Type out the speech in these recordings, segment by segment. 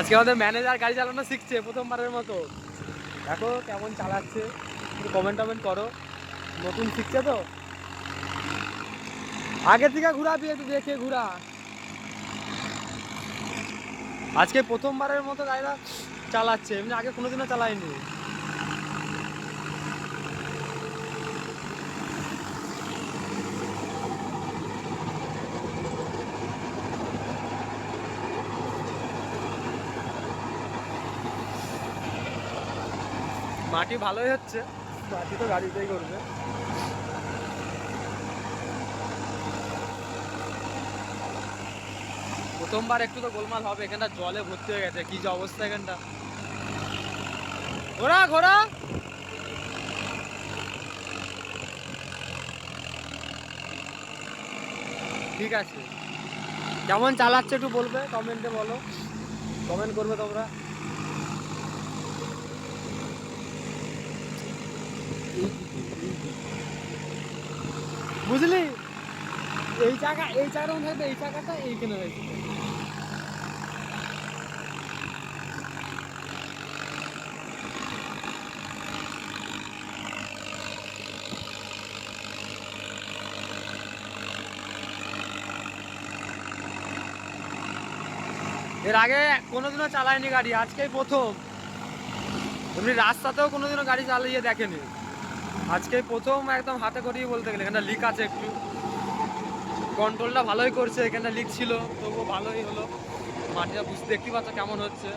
আজকে আমাদের ম্যানেজার গাড়ি চালানো শিখছে প্রথমবারের মতো। দেখো কেমন চালাচ্ছে, একটু কমেন্ট টমেন্ট করো। নতুন শিখছে তো, আগে থেকে ঘুরাবি, একটু দেখে ঘুরা। আজকে প্রথমবারের মতো গাড়িটা চালাচ্ছে, এমনি আগে কোনোদিনও চালায়নি। মাটি ভালোই হচ্ছে, মাটি তো গাড়িতেই করবে। প্রথমবার একটু তো গোলমাল হবে, এখানটা জলে ভর্তি হয়ে গেছে, কি যে অবস্থা এখানটা। ঘোড়া ঘোড়া, ঠিক আছে। কেমন চালাচ্ছে একটু বলবে, কমেন্টে বলো, কমেন্ট করবে তোমরা। বুঝলি, এই জায়গা, এই জায়গাটা মনে থাকবে, এই জায়গাটা এইখানে হয়েছে। এর আগে কোনোদিনও চালায়নি গাড়ি, আজকেই প্রথম। এমনি রাস্তাতেও কোনোদিনও গাড়ি চালিয়ে দেখেনি, আজকেই প্রথম একদম হাতে করেই বলতে গেলে। এখানটা লিক আছে একটু, কন্ট্রোলটা ভালোই করছে, এখানটা লিক ছিল তবুও ভালোই হলো। মাটিটা বুঝতে দেখতে পাচ্ছ কেমন হচ্ছে।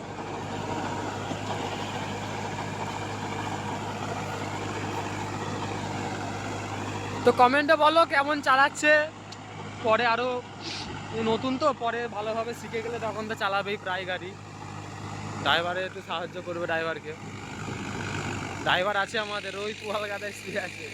তো কমেন্টে বলো কেমন চালাচ্ছে। পরে আরো নতুন তো, পরে ভালোভাবে শিখে গেলে তখন তো চালাবেই প্রায় গাড়ি। ড্রাইভারে একটু সাহায্য করবে, ড্রাইভারকে। ড্রাইভার আছে আমাদের, ওই পুয়াল গাদায় শুয়ে আছে।